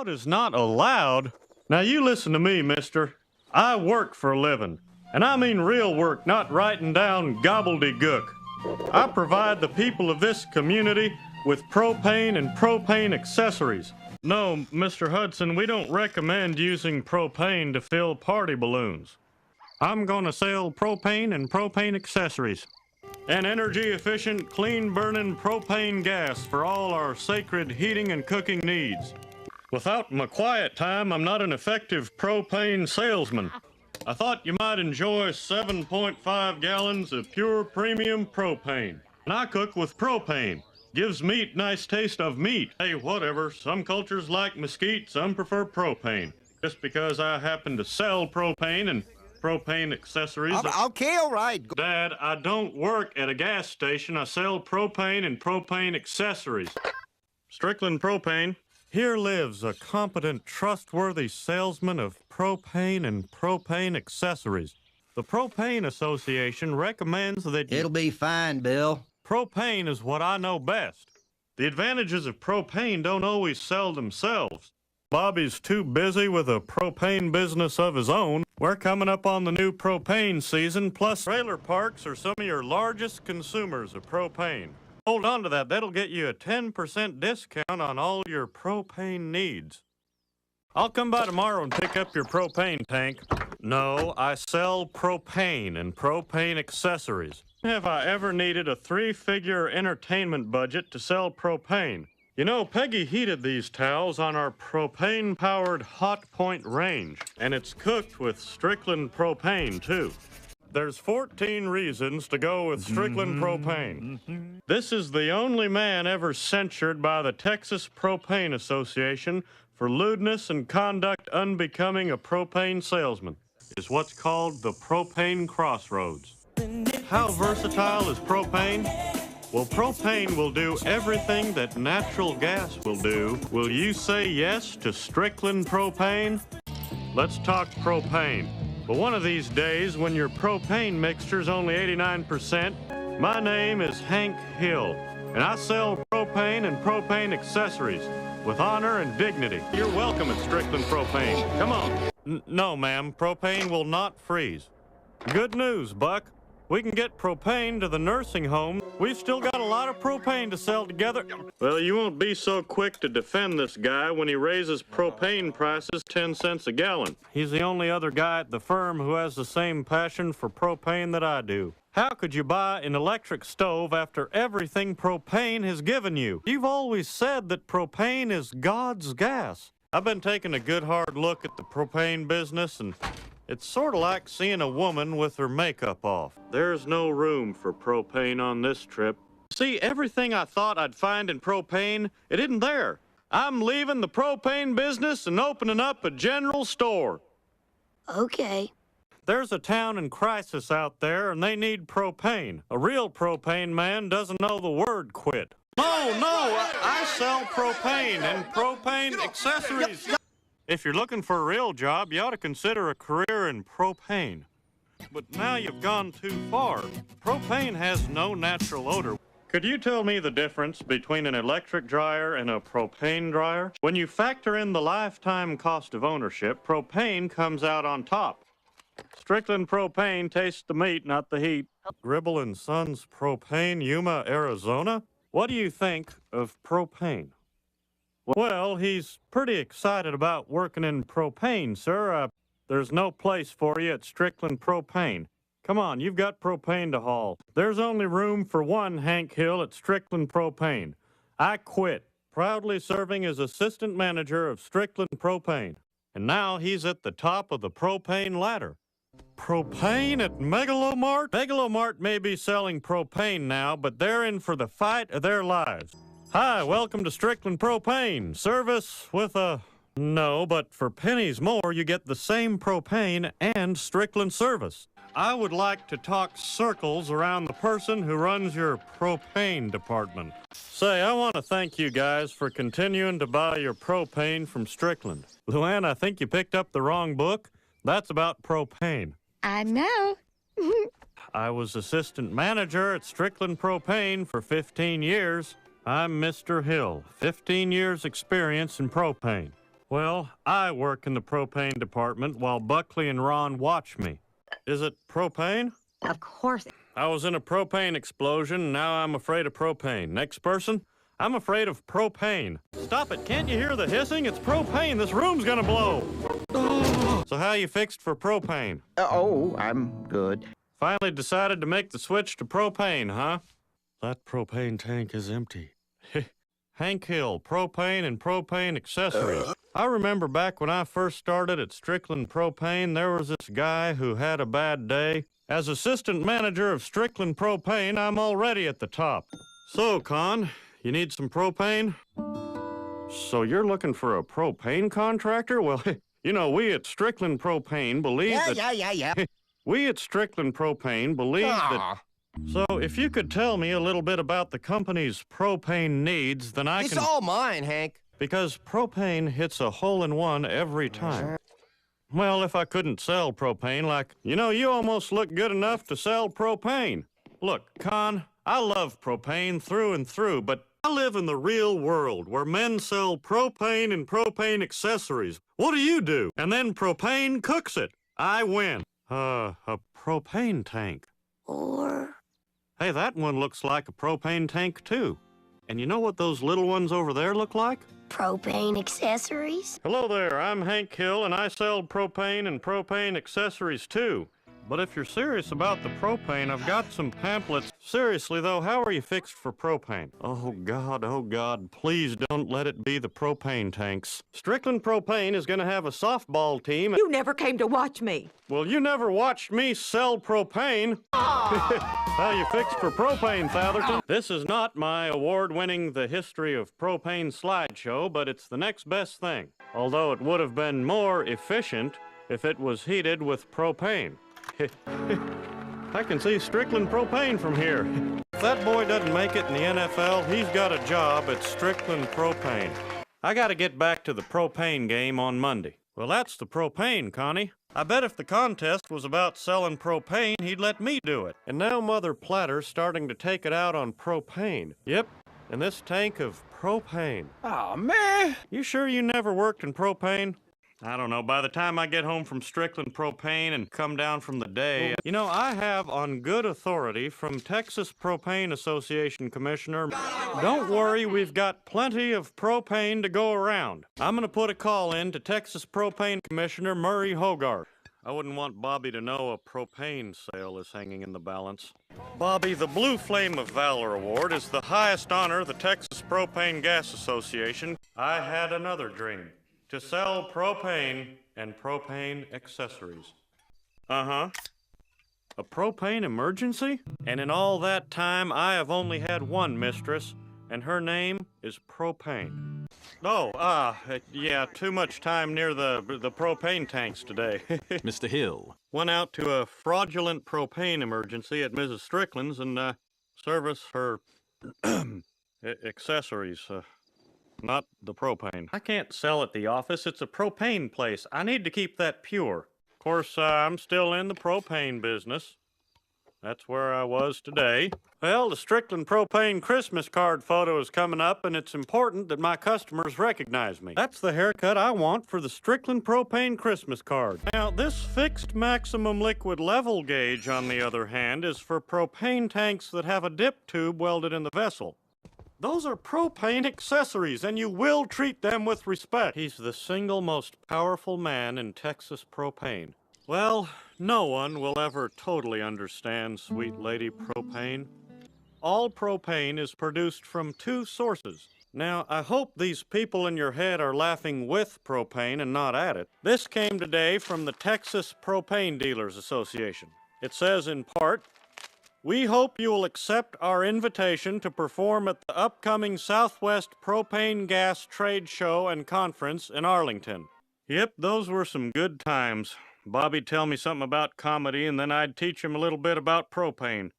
Allowed is not allowed. Now you listen to me, mister. I work for a living. And I mean real work, not writing down gobbledygook. I provide the people of this community with propane and propane accessories. No, Mr. Hudson, we don't recommend using propane to fill party balloons. I'm gonna sell propane and propane accessories. An energy-efficient, clean-burning propane gas for all our sacred heating and cooking needs. Without my quiet time, I'm not an effective propane salesman. I thought you might enjoy 7.5 gallons of pure premium propane. And I cook with propane. Gives meat nice taste of meat. Hey, whatever. Some cultures like mesquite, some prefer propane. Just because I happen to sell propane and propane accessories. Okay, all right. Dad, I don't work at a gas station. I sell propane and propane accessories. Strickland Propane. Here lives a competent, trustworthy salesman of propane and propane accessories. The Propane Association recommends that It'll be fine, Bill. Propane is what I know best. The advantages of propane don't always sell themselves. Bobby's too busy with a propane business of his own. We're coming up on the new propane season, plus trailer parks are some of your largest consumers of propane. Hold on to that. That'll get you a 10% discount on all your propane needs. I'll come by tomorrow and pick up your propane tank. No, I sell propane and propane accessories. Have I ever needed a 3-figure entertainment budget to sell propane? You know, Peggy heated these towels on our propane-powered hot point range, and it's cooked with Strickland Propane, too. There's 14 reasons to go with Strickland Propane. This is the only man ever censured by the Texas Propane Association for lewdness and conduct unbecoming a propane salesman. Is what's called the propane crossroads. How versatile is propane? Well, propane will do everything that natural gas will do. Will you say yes to Strickland Propane? Let's talk propane. But one of these days, when your propane mixture's only 89%, my name is Hank Hill, and I sell propane and propane accessories with honor and dignity. You're welcome at Strickland Propane. Come on. No, ma'am, propane will not freeze. Good news, Buck. We can get propane to the nursing home. We've still got a lot of propane to sell together. Well, you won't be so quick to defend this guy when he raises propane prices 10 cents a gallon. He's the only other guy at the firm who has the same passion for propane that I do. How could you buy an electric stove after everything propane has given you? You've always said that propane is God's gas. I've been taking a good hard look at the propane business, and it's sort of like seeing a woman with her makeup off. There's no room for propane on this trip. See, everything I thought I'd find in propane, it isn't there. I'm leaving the propane business and opening up a general store. Okay. There's a town in crisis out there, and they need propane. A real propane man doesn't know the word quit. No, I sell propane and propane accessories. If you're looking for a real job, you ought to consider a career in propane. But now you've gone too far. Propane has no natural odor. Could you tell me the difference between an electric dryer and a propane dryer? When you factor in the lifetime cost of ownership, propane comes out on top. Strickland Propane tastes the meat, not the heat. Gribble & Sons Propane, Yuma, Arizona? What do you think of propane? Well, he's pretty excited about working in propane, sir. There's no place for you at Strickland Propane. Come on, you've got propane to haul. There's only room for one Hank Hill at Strickland Propane. I quit, proudly serving as assistant manager of Strickland Propane. And now he's at the top of the propane ladder. Propane at Megalomart? Megalomart may be selling propane now, but they're in for the fight of their lives. Hi, welcome to Strickland Propane. Service with a... No, but for pennies more, you get the same propane and Strickland service. I would like to talk circles around the person who runs your propane department. Say, I want to thank you guys for continuing to buy your propane from Strickland. Luann, I think you picked up the wrong book. That's about propane. I know. I was assistant manager at Strickland Propane for 15 years. I'm Mr. Hill, 15 years experience in propane. Well, I work in the propane department while Buckley and Ron watch me. Is it propane? Of course. I was in a propane explosion, and now I'm afraid of propane. Next person? I'm afraid of propane. Stop it, can't you hear the hissing? It's propane, this room's gonna blow. So how you fixed for propane? Oh, I'm good. Finally decided to make the switch to propane, huh? That propane tank is empty. Hank Hill, propane and propane accessories. I remember back when I first started at Strickland Propane, there was this guy who had a bad day. As assistant manager of Strickland Propane, I'm already at the top. So, Con, you need some propane? So you're looking for a propane contractor? Well, you know, we at Strickland Propane believe Yeah. we at Strickland Propane believe that... So if you could tell me a little bit about the company's propane needs, then I It's can... all mine, Hank. Because propane hits a hole-in-one every time. Well, if I couldn't sell propane, like, you know, you almost look good enough to sell propane. Look, Con, I love propane through and through, but I live in the real world where men sell propane and propane accessories. What do? And then propane cooks it. I win. A propane tank. Or... Hey, that one looks like a propane tank, too. And you know what those little ones over there look like? propane accessories? Hello there, I'm Hank Hill, and I sell propane and propane accessories, too. But if you're serious about the propane, I've got some pamphlets. Seriously, though, how are you fixed for propane? Oh, God, please don't let it be the propane tanks. Strickland Propane is going to have a softball team. You never came to watch me. Well, you never watched me sell propane. How you fixed for propane, Fatherton? This is not my award-winning The History of Propane slideshow, but it's the next best thing. Although it would have been more efficient if it was heated with propane. I can see Strickland Propane from here. If that boy doesn't make it in the NFL, he's got a job at Strickland Propane. I gotta get back to the propane game on Monday. Well, that's the propane, Connie. I bet if the contest was about selling propane, he'd let me do it. And now Mother Platter's starting to take it out on propane. Yep, and this tank of propane. Oh, man. You sure you never worked in propane? I don't know, by the time I get home from Strickland Propane and come down from the day, you know, I have on good authority from Texas Propane Association Commissioner, don't worry, we've got plenty of propane to go around. I'm gonna put a call in to Texas Propane Commissioner Murray Hogarth. I wouldn't want Bobby to know a propane sale is hanging in the balance. Bobby, the Blue Flame of Valor Award is the highest honor the Texas Propane Gas Association. I had another dream. To sell propane and propane accessories. Uh-huh. A propane emergency? And in all that time, I have only had one mistress, and her name is Propane. Oh, yeah, too much time near the propane tanks today. Mr. Hill. Went out to a fraudulent propane emergency at Mrs. Strickland's and, service her accessories, not the propane. I can't sell at the office. It's a propane place. I need to keep that pure. Of course, I'm still in the propane business. That's where I was today. Well, the Strickland Propane Christmas card photo is coming up, and it's important that my customers recognize me. That's the haircut I want for the Strickland Propane Christmas card. Now, this fixed maximum liquid level gauge, on the other hand, is for propane tanks that have a dip tube welded in the vessel. Those are propane accessories, and you will treat them with respect. He's the single most powerful man in Texas propane. Well, no one will ever totally understand Sweet Lady Propane. All propane is produced from two sources. Now, I hope these people in your head are laughing with propane and not at it. This came today from the Texas Propane Dealers Association. It says in part, "We hope you will accept our invitation to perform at the upcoming Southwest Propane Gas Trade Show and Conference in Arlington." Yep, those were some good times. Bobby'd tell me something about comedy, and then I'd teach him a little bit about propane.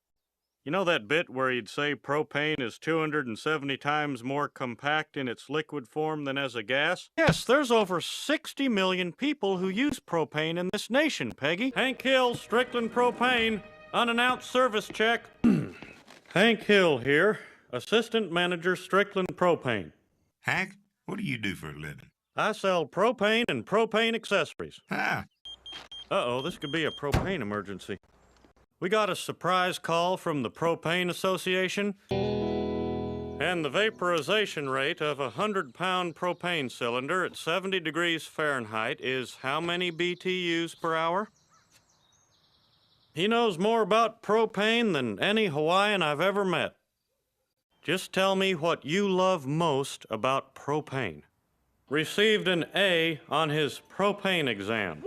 You know that bit where he'd say propane is 270 times more compact in its liquid form than as a gas? Yes, there's over 60 million people who use propane in this nation, Peggy. Hank Hill, Strickland Propane. Unannounced service check. Hank Hill here, Assistant Manager, Strickland Propane. Hank, what do you do for a living? I sell propane and propane accessories. Ah, Uh-oh, this could be a propane emergency. We got a surprise call from the Propane Association, and the vaporization rate of a 100-pound propane cylinder at 70 degrees Fahrenheit is how many BTUs per hour? He knows more about propane than any Hawaiian I've ever met. Just tell me what you love most about propane. Received an A on his propane exam.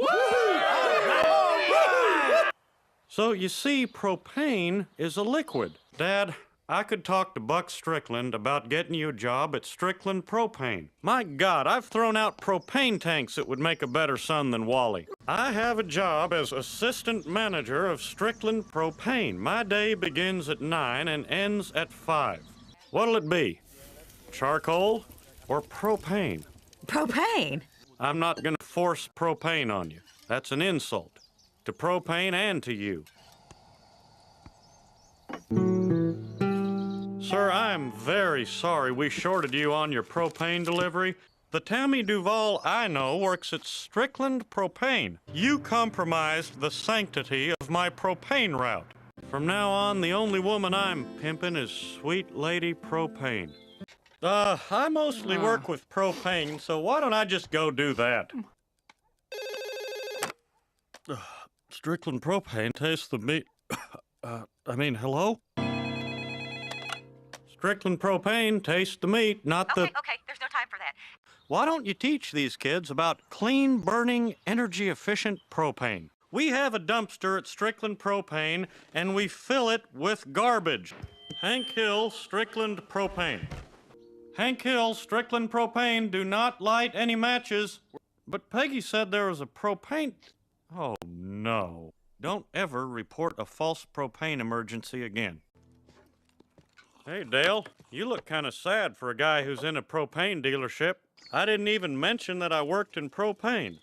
So you see, propane is a liquid. Dad, I could talk to Buck Strickland about getting you a job at Strickland Propane. My God, I've thrown out propane tanks that would make a better son than Wally. I have a job as assistant manager of Strickland Propane. My day begins at 9 and ends at 5. What'll it be? Charcoal or propane? Propane? I'm not gonna force propane on you. That's an insult. To propane and to you. Sir, I'm very sorry we shorted you on your propane delivery. The Tammy Duval I know works at Strickland Propane. You compromised the sanctity of my propane route. From now on, the only woman I'm pimping is Sweet Lady Propane. I mostly work with propane, so why don't I just go do that? Strickland Propane tastes the meat. Hello? Strickland Propane tastes the meat, not the... Okay, there's no time for that. Why don't you teach these kids about clean, burning, energy-efficient propane? We have a dumpster at Strickland Propane, and we fill it with garbage. Hank Hill, Strickland Propane. Hank Hill, Strickland Propane, do not light any matches. But Peggy said there was a propane... Oh, no. Don't ever report a false propane emergency again. Hey, Dale, you look kind of sad for a guy who's in a propane dealership. I didn't even mention that I worked in propane.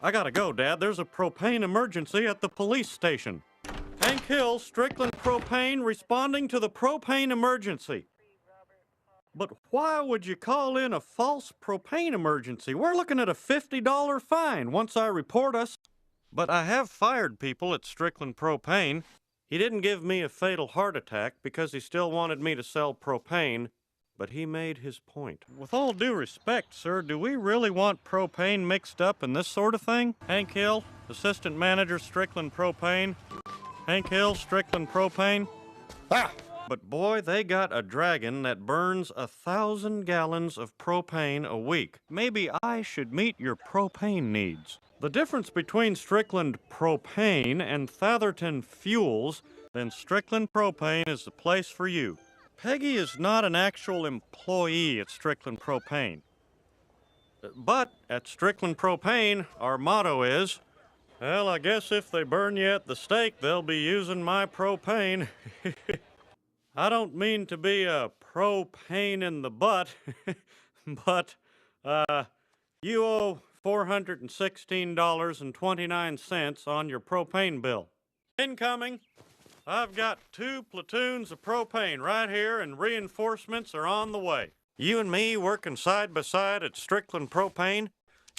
I gotta go, Dad. There's a propane emergency at the police station. Hank Hill, Strickland Propane, responding to the propane emergency. But why would you call in a false propane emergency? We're looking at a $50 fine once I report us. But I have fired people at Strickland Propane. He didn't give me a fatal heart attack because he still wanted me to sell propane, but he made his point. With all due respect, sir, do we really want propane mixed up in this sort of thing? Hank Hill, assistant manager, Strickland Propane. Hank Hill, Strickland Propane. Ah! But boy, they got a dragon that burns 1,000 gallons of propane a week. Maybe I should meet your propane needs. The difference between Strickland Propane and Thatherton Fuels, then Strickland Propane is the place for you. Peggy is not an actual employee at Strickland Propane. But at Strickland Propane, our motto is, well, I guess if they burn you at the stake, they'll be using my propane. I don't mean to be a propane in the butt, but you owe $416.29 on your propane bill. Incoming. I've got 2 platoons of propane right here, and reinforcements are on the way. You and me working side by side at Strickland Propane.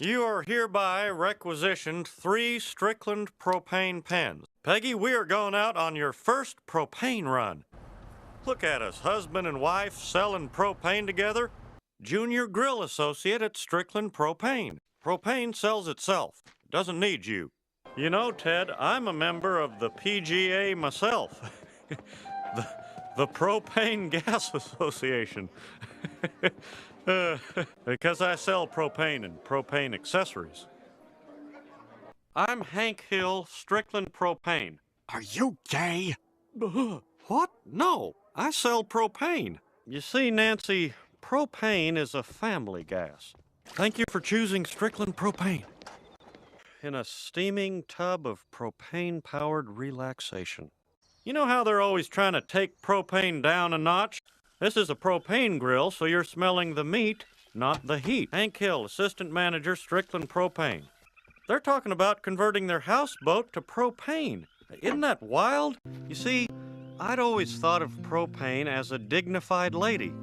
You are hereby requisitioned 3 Strickland Propane pens. Peggy, we are going out on your first propane run. Look at us, husband and wife selling propane together. Junior grill associate at Strickland Propane. Propane sells itself. Doesn't need you. You know, Ted, I'm a member of the PGA myself. the Propane Gas Association. Because I sell propane and propane accessories. I'm Hank Hill, Strickland Propane. are you gay? What? No, I sell propane. You see, Nancy, propane is a family gas. Thank you for choosing Strickland Propane. In a steaming tub of propane-powered relaxation. You know how they're always trying to take propane down a notch? This is a propane grill, so you're smelling the meat, not the heat. Hank Hill, assistant manager, Strickland Propane. They're talking about converting their houseboat to propane. Isn't that wild? You see, I'd always thought of propane as a dignified lady,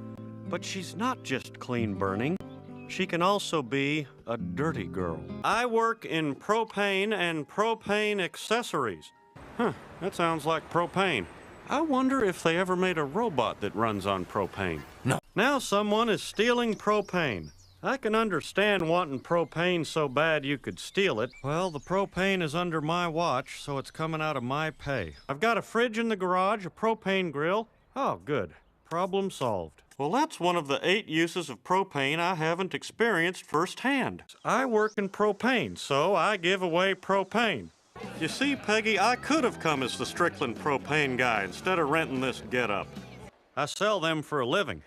but she's not just clean burning. she can also be a dirty girl. I work in propane and propane accessories. Huh, that sounds like propane. I wonder if they ever made a robot that runs on propane. No. Now someone is stealing propane. I can understand wanting propane so bad you could steal it. Well, the propane is under my watch, so it's coming out of my pay. I've got a fridge in the garage, a propane grill. Oh, good. Problem solved. Well, that's one of the 8 uses of propane I haven't experienced firsthand. I work in propane, so I give away propane. You see, Peggy, I could have come as the Strickland Propane guy instead of renting this getup. I sell them for a living,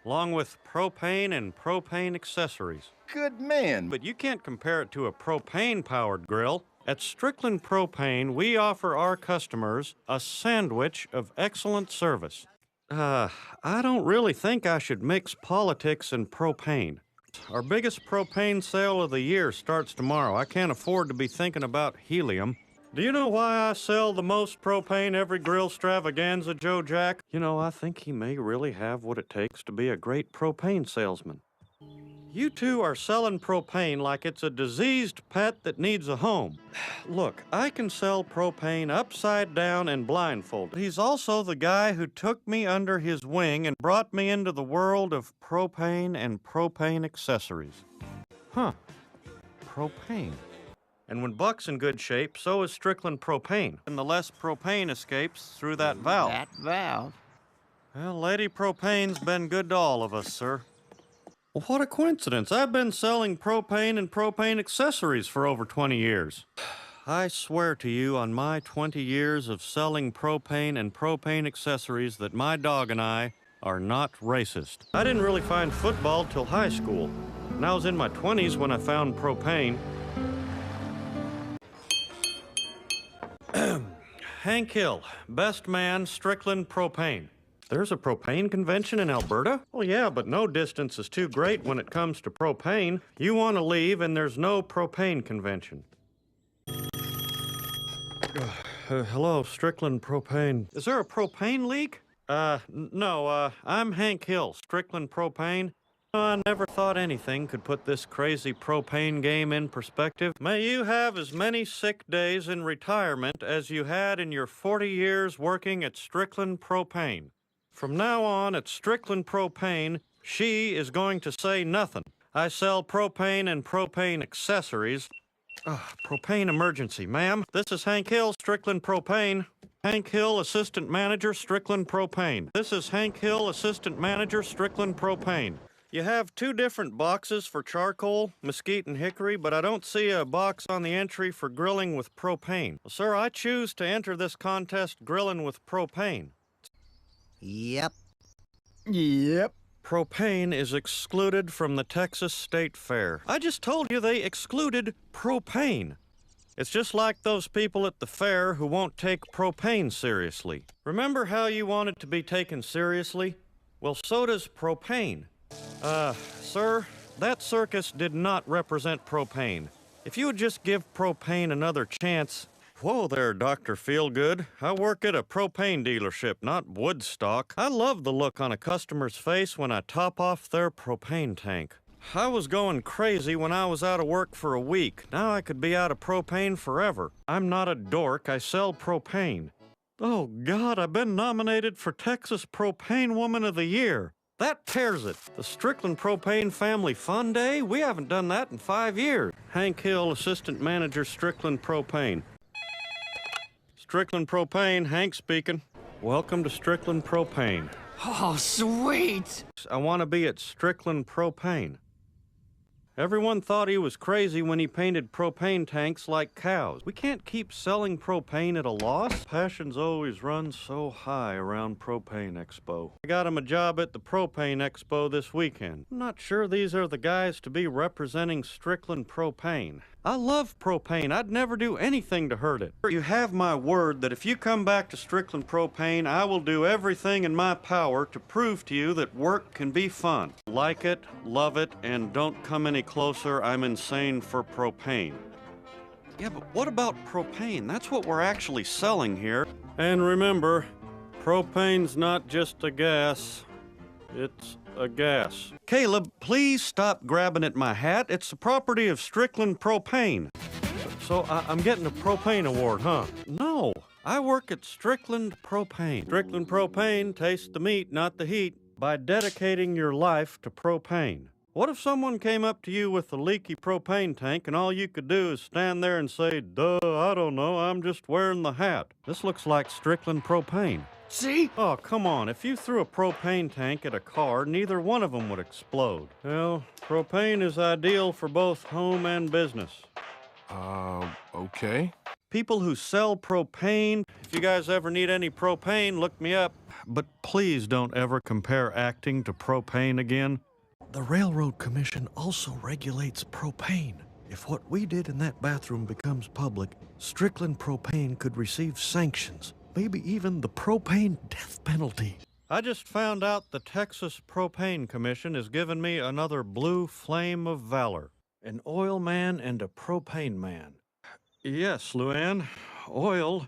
along with propane and propane accessories. Good man. But you can't compare it to a propane-powered grill. At Strickland Propane, we offer our customers a sandwich of excellent service. I don't really think I should mix politics and propane. Our biggest propane sale of the year starts tomorrow. I can't afford to be thinking about helium. Do you know why I sell the most propane every grill stravaganza, Joe Jack? You know, I think he may really have what it takes to be a great propane salesman. You two are selling propane like it's a diseased pet that needs a home. Look, I can sell propane upside down and blindfolded. He's also the guy who took me under his wing and brought me into the world of propane and propane accessories. Huh. Propane. And when Buck's in good shape, so is Strickland Propane. And the less propane escapes through that valve. That valve. Well, Lady Propane's been good to all of us, sir. Well, what a coincidence. I've been selling propane and propane accessories for over 20 years. I swear to you on my 20 years of selling propane and propane accessories that my dog and I are not racist. I didn't really find football till high school, and I was in my 20s when I found propane. Hank Hill, best man, Strickland Propane. There's a propane convention in Alberta? Well, yeah, but no distance is too great when it comes to propane. You want to leave, and there's no propane convention. Hello, Strickland Propane. Is there a propane leak? No, I'm Hank Hill, Strickland Propane. I never thought anything could put this crazy propane game in perspective. May you have as many sick days in retirement as you had in your 40 years working at Strickland Propane. From now on at Strickland Propane, she is going to say nothing. I sell propane and propane accessories. Propane emergency, ma'am. This is Hank Hill, Strickland Propane. Hank Hill, Assistant Manager, Strickland Propane. This is Hank Hill, Assistant Manager, Strickland Propane. You have 2 different boxes for charcoal, mesquite, and hickory, but I don't see a box on the entry for grilling with propane. Well, sir, I choose to enter this contest grilling with propane. Yep. Propane is excluded from the Texas State Fair. I just told you they excluded propane. It's just like those people at the fair who won't take propane seriously. Remember how you wanted to be taken seriously? Well, so does propane. Sir, that circus did not represent propane. If you would just give propane another chance... Whoa there, Dr. Feelgood. I work at a propane dealership, not Woodstock. I love the look on a customer's face when I top off their propane tank. I was going crazy when I was out of work for a week. Now I could be out of propane forever. I'm not a dork, I sell propane. Oh God, I've been nominated for Texas Propane Woman of the Year. That tears it. The Strickland Propane Family Fun Day? We haven't done that in 5 years. Hank Hill, Assistant Manager, Strickland Propane. Strickland Propane, Hank speaking. Welcome to Strickland Propane. Oh, sweet. I want to be at Strickland Propane. Everyone thought he was crazy when he painted propane tanks like cows. We can't keep selling propane at a loss. Passions always run so high around Propane Expo. I got him a job at the Propane Expo this weekend. I'm not sure these are the guys to be representing Strickland Propane. I love propane. I'd never do anything to hurt it. You have my word that if you come back to Strickland Propane, I will do everything in my power to prove to you that work can be fun. Like it, love it, and don't come any closer. I'm insane for propane. Yeah, but what about propane? That's what we're actually selling here. And remember, propane's not just a gas. It's a gas. Caleb, please stop grabbing at my hat. It's the property of Strickland Propane. So I'm getting a propane award, huh? No, I work at Strickland Propane. Strickland Propane tastes the meat, not the heat, by dedicating your life to propane. What if someone came up to you with a leaky propane tank and all you could do is stand there and say, duh, I don't know, I'm just wearing the hat? This looks like Strickland Propane. See? Oh, come on. If you threw a propane tank at a car, neither one of them would explode. Well, propane is ideal for both home and business. Okay. People who sell propane, if you guys ever need any propane, look me up. But please don't ever compare acting to propane again. The Railroad Commission also regulates propane. If what we did in that bathroom becomes public, Strickland Propane could receive sanctions, maybe even the propane death penalty. I just found out the Texas Propane Commission has given me another blue flame of valor. An oil man and a propane man. Yes, Luann, oil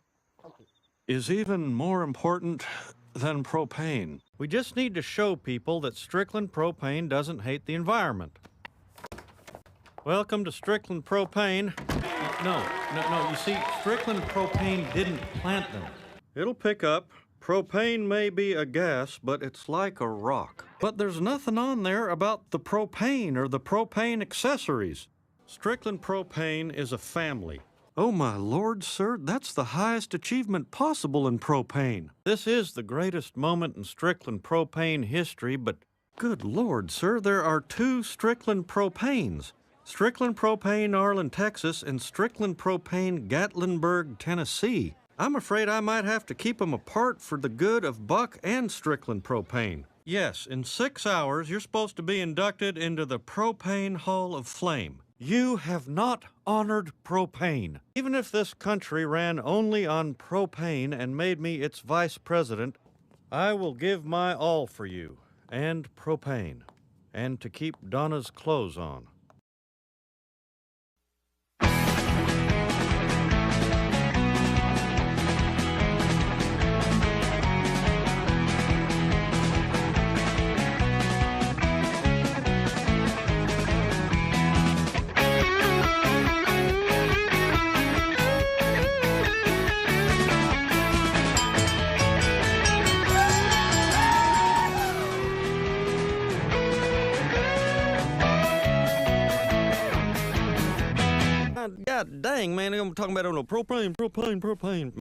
is even more important than propane. We just need to show people that Strickland Propane doesn't hate the environment. Welcome to Strickland Propane. No, you see, Strickland Propane didn't plant them. It'll pick up. Propane may be a gas, but it's like a rock. But there's nothing on there about the propane or the propane accessories. Strickland Propane is a family. Oh my lord, sir, that's the highest achievement possible in propane. This is the greatest moment in Strickland Propane history, but good lord, sir, there are two Strickland Propanes. Strickland Propane, Arlen, Texas, and Strickland Propane, Gatlinburg, Tennessee. I'm afraid I might have to keep them apart for the good of Buck and Strickland Propane. Yes, in 6 hours, you're supposed to be inducted into the Propane Hall of Flame. You have not honored propane. Even if this country ran only on propane and made me its vice president, I will give my all for you and propane, and to keep Donna's clothes on. God dang, man, I'm talking about propane.